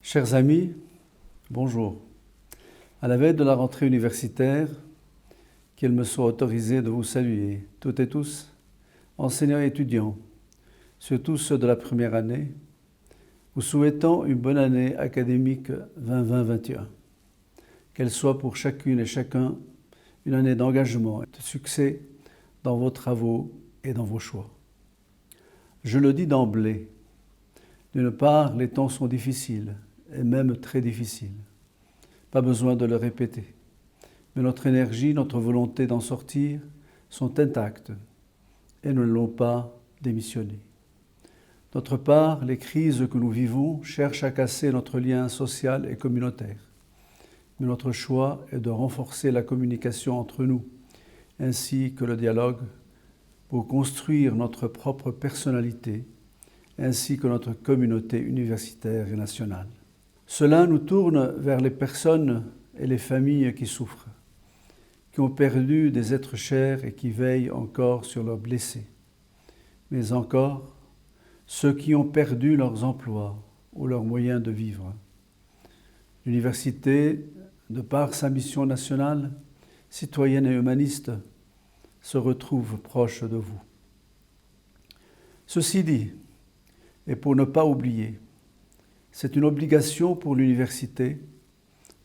Chers amis, bonjour. À la veille de la rentrée universitaire, qu'il me soit autorisé de vous saluer, toutes et tous, enseignants et étudiants, surtout ceux de la première année, vous souhaitant une bonne année académique 2020-21. Qu'elle soit pour chacune et chacun une année d'engagement et de succès dans vos travaux et dans vos choix. Je le dis d'emblée, d'une part, les temps sont difficiles, et même très difficiles. Pas besoin de le répéter. Mais notre énergie, notre volonté d'en sortir sont intactes et ne l'ont pas démissionné. D'autre part, les crises que nous vivons cherchent à casser notre lien social et communautaire. Mais notre choix est de renforcer la communication entre nous, ainsi que le dialogue, pour construire notre propre personnalité, ainsi que notre communauté universitaire et nationale. Cela nous tourne vers les personnes et les familles qui souffrent, qui ont perdu des êtres chers et qui veillent encore sur leurs blessés. Mais encore, ceux qui ont perdu leurs emplois ou leurs moyens de vivre. L'université, de par sa mission nationale, citoyenne et humaniste, se retrouve proche de vous. Ceci dit, et pour ne pas oublier, c'est une obligation pour l'université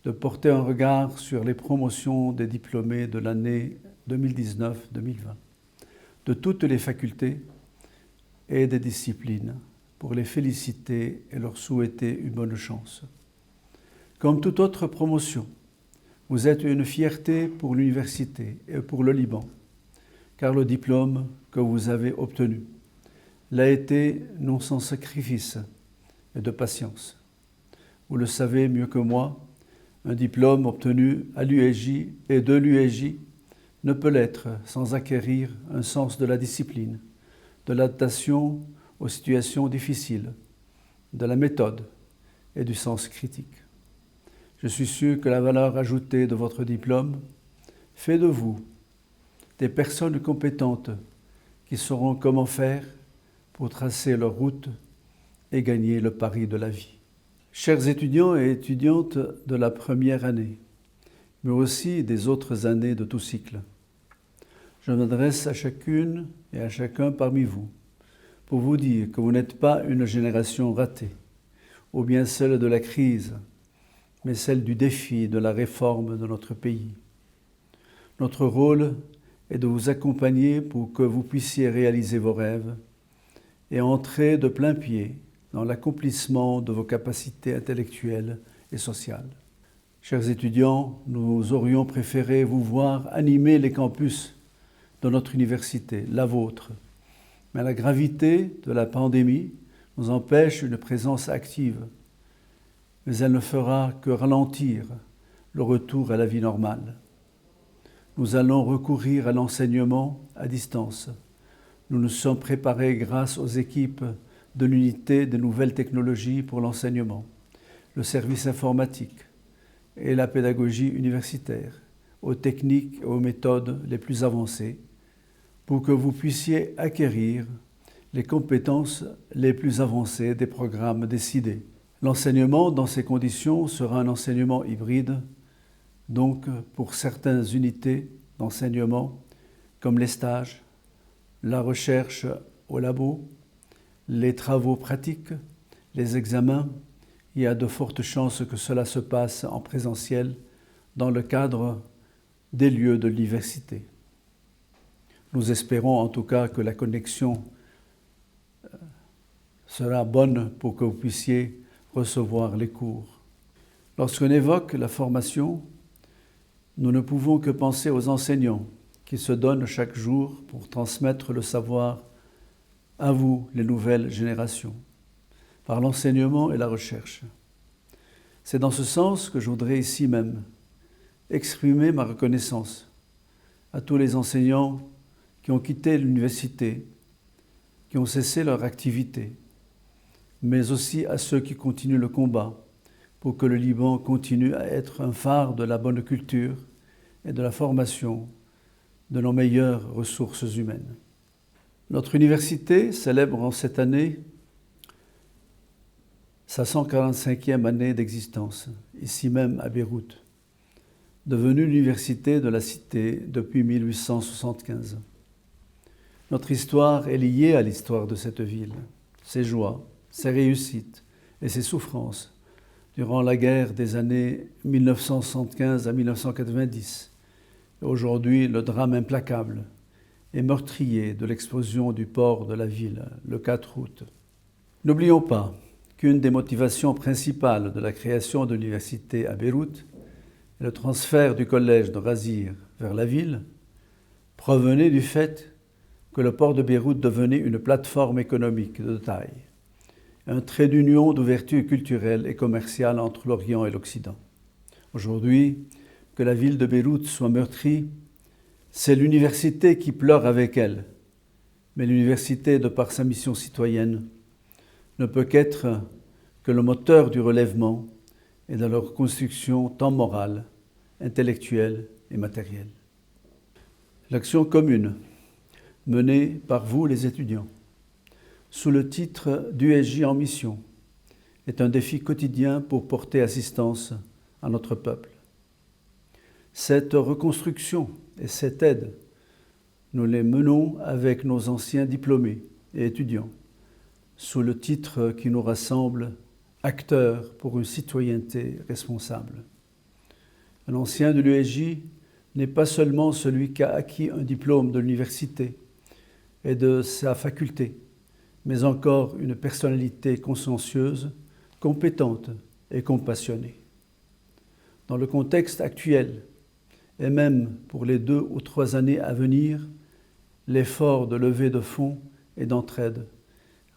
de porter un regard sur les promotions des diplômés de l'année 2019-2020, de toutes les facultés et des disciplines, pour les féliciter et leur souhaiter une bonne chance. Comme toute autre promotion, vous êtes une fierté pour l'université et pour le Liban, car le diplôme que vous avez obtenu l'a été non sans sacrifice et de patience. Vous le savez mieux que moi, un diplôme obtenu à l'UEJ et de l'UEJ ne peut l'être sans acquérir un sens de la discipline, de l'adaptation aux situations difficiles, de la méthode et du sens critique. Je suis sûr que la valeur ajoutée de votre diplôme fait de vous des personnes compétentes qui sauront comment faire pour tracer leur route et gagner le pari de la vie. Chers étudiants et étudiantes de la première année, mais aussi des autres années de tout cycle, je m'adresse à chacune et à chacun parmi vous pour vous dire que vous n'êtes pas une génération ratée, ou bien celle de la crise, mais celle du défi de la réforme de notre pays. Notre rôle est de vous accompagner pour que vous puissiez réaliser vos rêves et entrer de plein pied dans l'accomplissement de vos capacités intellectuelles et sociales. Chers étudiants, nous aurions préféré vous voir animer les campus de notre université, la vôtre. Mais la gravité de la pandémie nous empêche une présence active. Mais elle ne fera que ralentir le retour à la vie normale. Nous allons recourir à l'enseignement à distance. Nous nous sommes préparés grâce aux équipes de l'unité des nouvelles technologies pour l'enseignement, le service informatique et la pédagogie universitaire, aux techniques et aux méthodes les plus avancées, pour que vous puissiez acquérir les compétences les plus avancées des programmes décidés. L'enseignement dans ces conditions sera un enseignement hybride, donc pour certaines unités d'enseignement, comme les stages, la recherche au labo, les travaux pratiques, les examens, il y a de fortes chances que cela se passe en présentiel dans le cadre des lieux de l'université. Nous espérons en tout cas que la connexion sera bonne pour que vous puissiez recevoir les cours. Lorsqu'on évoque la formation, nous ne pouvons que penser aux enseignants qui se donnent chaque jour pour transmettre le savoir à vous, les nouvelles générations, par l'enseignement et la recherche. C'est dans ce sens que je voudrais ici même exprimer ma reconnaissance à tous les enseignants qui ont quitté l'université, qui ont cessé leur activité, mais aussi à ceux qui continuent le combat pour que le Liban continue à être un phare de la bonne culture et de la formation de nos meilleures ressources humaines. Notre université célèbre en cette année sa 145e année d'existence, ici même à Beyrouth, devenue l'université de la cité depuis 1875. Notre histoire est liée à l'histoire de cette ville, ses joies, ses réussites et ses souffrances durant la guerre des années 1975 à 1990, et aujourd'hui le drame implacable et meurtrier de l'explosion du port de la ville le 4 août. N'oublions pas qu'une des motivations principales de la création de l'université à Beyrouth et le transfert du collège de Razir vers la ville provenait du fait que le port de Beyrouth devenait une plateforme économique de taille, un trait d'union d'ouverture culturelle et commerciale entre l'Orient et l'Occident. Aujourd'hui, que la ville de Beyrouth soit meurtrie, c'est l'université qui pleure avec elle, mais l'université, de par sa mission citoyenne, ne peut qu'être que le moteur du relèvement et de la reconstruction tant morale, intellectuelle et matérielle. L'action commune menée par vous les étudiants, sous le titre d'USJ en mission, est un défi quotidien pour porter assistance à notre peuple. Cette reconstruction et cette aide, nous les menons avec nos anciens diplômés et étudiants, sous le titre qui nous rassemble « Acteurs pour une citoyenneté responsable ». Un ancien de l'USJ n'est pas seulement celui qui a acquis un diplôme de l'université et de sa faculté, mais encore une personnalité consciencieuse, compétente et compassionnée. Dans le contexte actuel, et même pour les 2 ou 3 années à venir, l'effort de levée de fonds et d'entraide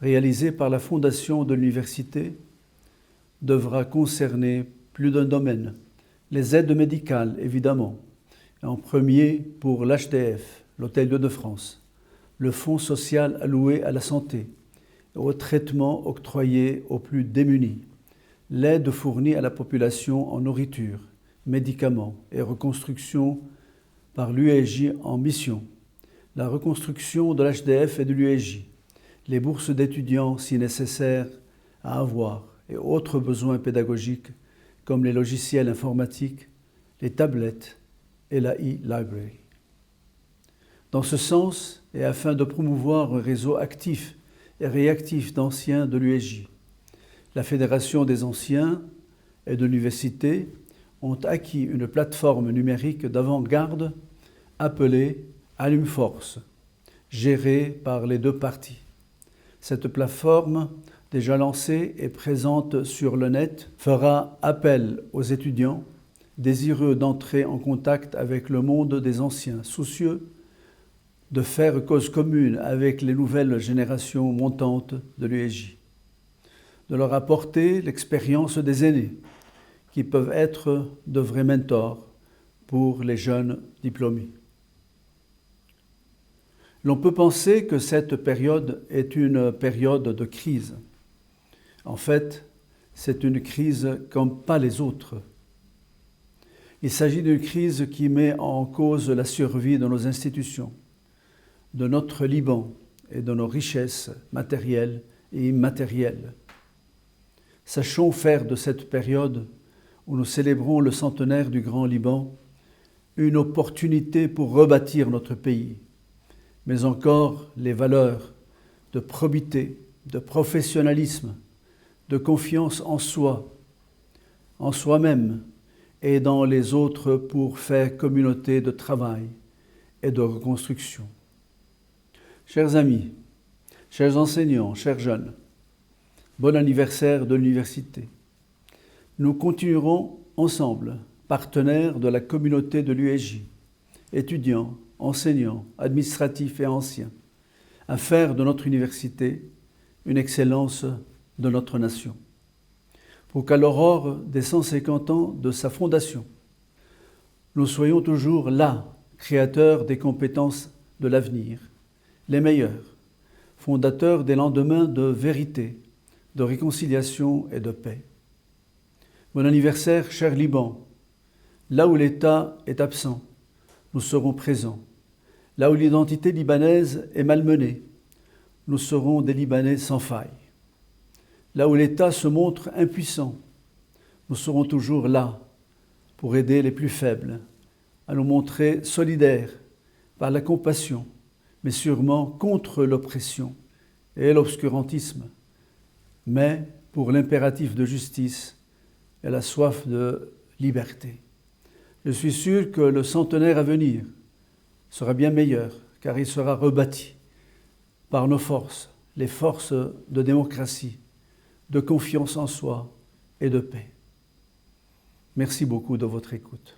réalisé par la fondation de l'université devra concerner plus d'un domaine. Les aides médicales, évidemment, et en premier pour l'HDF, l'Hôtel Dieu de France, le fonds social alloué à la santé, au traitement octroyé aux plus démunis, l'aide fournie à la population en nourriture, médicaments et reconstruction par l'USJ en mission, la reconstruction de l'HDF et de l'USJ, les bourses d'étudiants si nécessaires à avoir et autres besoins pédagogiques comme les logiciels informatiques, les tablettes et la e-library. Dans ce sens, et afin de promouvoir un réseau actif et réactif d'anciens de l'USJ, la Fédération des anciens et de l'université ont acquis une plateforme numérique d'avant-garde appelée AllumeForce, gérée par les 2 parties. Cette plateforme, déjà lancée et présente sur le net, fera appel aux étudiants désireux d'entrer en contact avec le monde des anciens, soucieux de faire cause commune avec les nouvelles générations montantes de l'USJ, de leur apporter l'expérience des aînés, qui peuvent être de vrais mentors pour les jeunes diplômés. L'on peut penser que cette période est une période de crise. En fait, c'est une crise comme pas les autres. Il s'agit d'une crise qui met en cause la survie de nos institutions, de notre Liban et de nos richesses matérielles et immatérielles. Sachons faire de cette période où nous célébrons le centenaire du Grand Liban une opportunité pour rebâtir notre pays, mais encore les valeurs de probité, de professionnalisme, de confiance en soi, en soi-même et dans les autres pour faire communauté de travail et de reconstruction. Chers amis, chers enseignants, chers jeunes, bon anniversaire de l'université. Nous continuerons ensemble, partenaires de la communauté de l'USJ, étudiants, enseignants, administratifs et anciens, à faire de notre université une excellence de notre nation. Pour qu'à l'aurore des 150 ans de sa fondation, nous soyons toujours là, créateurs des compétences de l'avenir, les meilleurs, fondateurs des lendemains de vérité, de réconciliation et de paix. Bon anniversaire, cher Liban. Là où l'État est absent, nous serons présents. Là où l'identité libanaise est malmenée, nous serons des Libanais sans faille. là où l'État se montre impuissant, nous serons toujours là pour aider les plus faibles, à nous montrer solidaires par la compassion, mais sûrement contre l'oppression et l'obscurantisme, mais pour l'impératif de justice et la soif de liberté. Je suis sûr que le centenaire à venir sera bien meilleur, car il sera rebâti par nos forces, les forces de démocratie, de confiance en soi et de paix. Merci beaucoup de votre écoute.